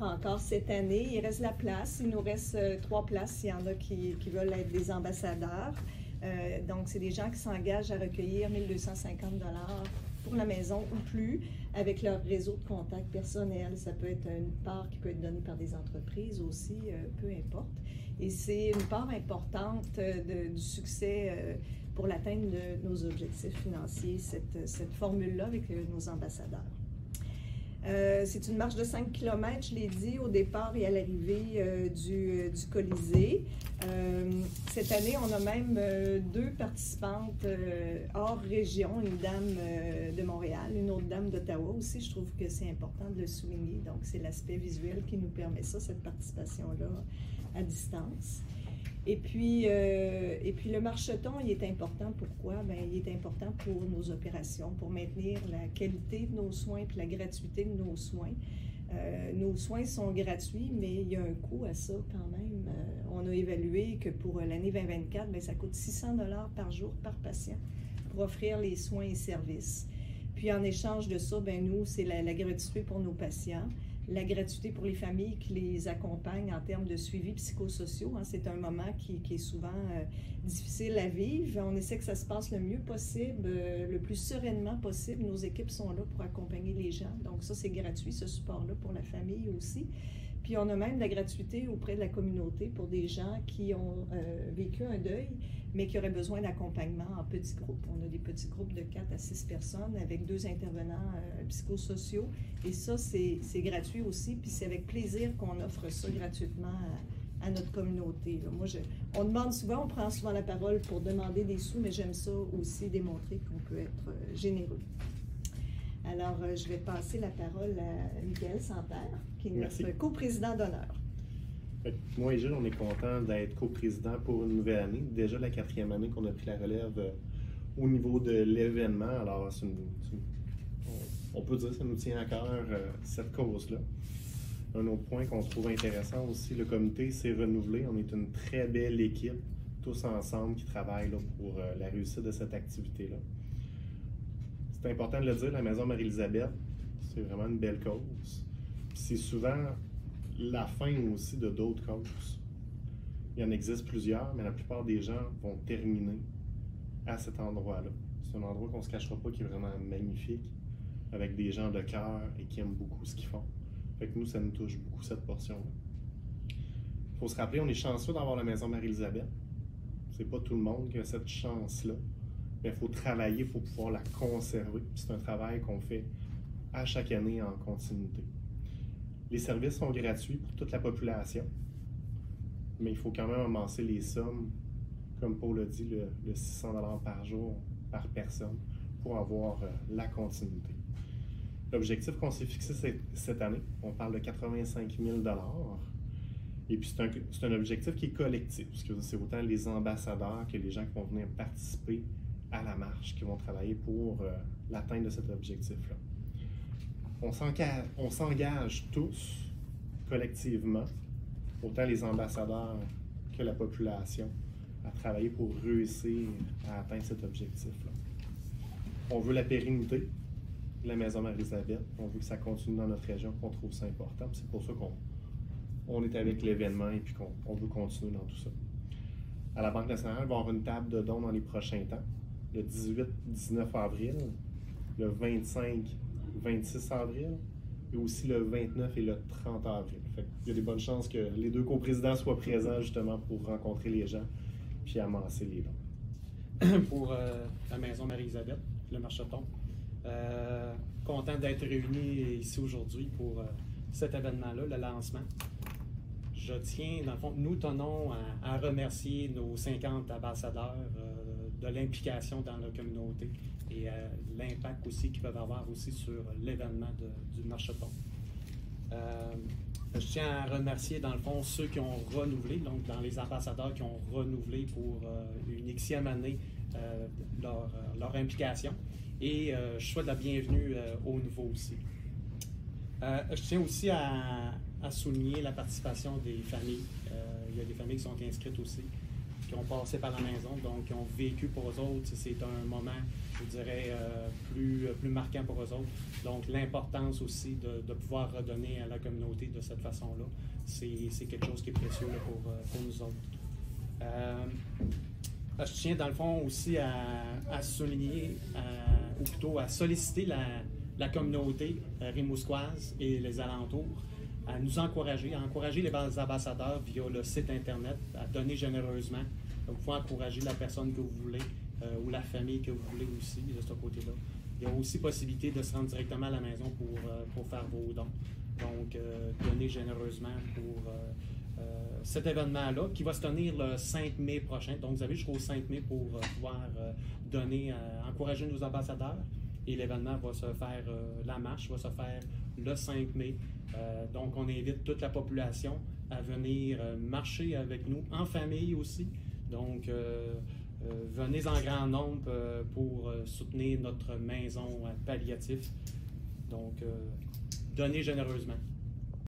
demeure encore cette année. Il reste la place. Il nous reste 3 places s'il y en a qui veulent être des ambassadeurs. Donc, c'est des gens qui s'engagent à recueillir 1 250 $ pour la maison ou plus avec leur réseau de contacts personnels. Ça peut être une part qui peut être donnée par des entreprises aussi, peu importe. Et c'est une part importante du succès pour l'atteinte de nos objectifs financiers, cette formule-là avec nos ambassadeurs. C'est une marche de 5 km, je l'ai dit, au départ et à l'arrivée du Colisée. Cette année, on a même 2 participantes hors région, une dame de Montréal, une autre dame d'Ottawa aussi. Je trouve que c'est important de le souligner. Donc, c'est l'aspect visuel qui nous permet ça, cette participation-là à distance. Et puis le marcheton, il est important. Pourquoi? Bien, il est important pour nos opérations, pour maintenir la qualité de nos soins et la gratuité de nos soins. Nos soins sont gratuits, mais il y a un coût à ça quand même. On a évalué que pour l'année 2024, bien, ça coûte 600 $ par jour par patient pour offrir les soins et services. Puis en échange de ça, bien, nous, c'est la gratuité pour nos patients. La gratuité pour les familles qui les accompagnent en termes de suivi psychosociaux. Hein, c'est un moment qui est souvent difficile à vivre. On essaie que ça se passe le mieux possible, le plus sereinement possible. Nos équipes sont là pour accompagner les gens. Donc ça, c'est gratuit, ce support-là pour la famille aussi. Puis on a même de la gratuité auprès de la communauté pour des gens qui ont vécu un deuil, mais qui auraient besoin d'accompagnement en petits groupes. On a des petits groupes de 4 à 6 personnes avec 2 intervenants psychosociaux. Et ça, c'est gratuit aussi. Puis c'est avec plaisir qu'on offre ça gratuitement à notre communauté. Là. Moi, on demande souvent, on prend souvent la parole pour demander des sous, mais j'aime ça aussi démontrer qu'on peut être généreux. Alors, je vais passer la parole à Michael Santerre, qui est notre coprésident d'honneur. Moi et Gilles, on est contents d'être coprésident pour une nouvelle année. Déjà la 4e année qu'on a pris la relève au niveau de l'événement. Alors, on peut dire que ça nous tient à cœur cette cause-là. Un autre point qu'on trouve intéressant aussi, le comité s'est renouvelé. On est une très belle équipe, tous ensemble, qui travaillent là, pour la réussite de cette activité-là. C'est important de le dire, la Maison Marie-Élisabeth, c'est vraiment une belle cause. C'est souvent la fin aussi de d'autres causes. Il y en existe plusieurs, mais la plupart des gens vont terminer à cet endroit-là. C'est un endroit qu'on ne se cachera pas qui est vraiment magnifique, avec des gens de cœur et qui aiment beaucoup ce qu'ils font. Fait que nous, ça nous touche beaucoup cette portion-là. Il faut se rappeler, on est chanceux d'avoir la Maison Marie-Élisabeth. C'est pas tout le monde qui a cette chance-là. Mais il faut travailler pour pouvoir la conserver. C'est un travail qu'on fait à chaque année en continuité. Les services sont gratuits pour toute la population, mais il faut quand même amasser les sommes, comme Paul l'a dit, le 600 $ par jour, par personne, pour avoir la continuité. L'objectif qu'on s'est fixé cette année, on parle de 85 000 $. Et puis c'est un objectif qui est collectif, parce que c'est autant les ambassadeurs que les gens qui vont venir participer à la marche, qui vont travailler pour l'atteinte de cet objectif-là. On s'engage tous, collectivement, autant les ambassadeurs que la population, à travailler pour réussir à atteindre cet objectif-là. On veut la pérennité de la Maison Marie-Élisabeth, on veut que ça continue dans notre région, qu'on trouve ça important. C'est pour ça qu'on est avec l'événement et puis qu'on veut continuer dans tout ça. À la Banque nationale, il va y avoir une table de dons dans les prochains temps, le 18-19 avril, le 25-26 avril, et aussi le 29 et le 30 avril. Fait il y a des bonnes chances que les 2 coprésidents soient présents justement pour rencontrer les gens puis amasser les dons. Pour la Maison Marie-Élisabeth, le marcheton, content d'être réunis ici aujourd'hui pour cet événement-là, le lancement. Je tiens, dans le fond, nous tenons à remercier nos 50 ambassadeurs de l'implication dans la communauté et l'impact aussi qu'ils peuvent avoir aussi sur l'événement du marcheton. Je tiens à remercier, dans le fond, ceux qui ont renouvelé, donc dans les ambassadeurs qui ont renouvelé pour une Xème année leur implication. Et je souhaite la bienvenue aux nouveaux aussi. Je tiens aussi à souligner la participation des familles. Il y a des familles qui sont inscrites aussi. qui ont passé par la maison, donc qui ont vécu pour eux autres. C'est un moment, je dirais, plus marquant pour eux autres. Donc, l'importance aussi de pouvoir redonner à la communauté de cette façon-là, c'est quelque chose qui est précieux là, pour nous autres. Je tiens, dans le fond, aussi à souligner, ou plutôt à solliciter la communauté rimouskoise et les alentours à nous encourager, à encourager les ambassadeurs via le site Internet, à donner généreusement. Vous pouvez encourager la personne que vous voulez ou la famille que vous voulez aussi de ce côté-là. Il y a aussi possibilité de se rendre directement à la maison pour faire vos dons. Donc, donner généreusement pour cet événement-là qui va se tenir le 5 mai prochain. Donc, vous avez jusqu'au 5 mai pour pouvoir donner, encourager nos ambassadeurs. Et l'événement va se faire, la marche va se faire le 5 mai. Donc, on invite toute la population à venir marcher avec nous, en famille aussi. Donc, venez en grand nombre pour soutenir notre maison palliative. Donc, donnez généreusement.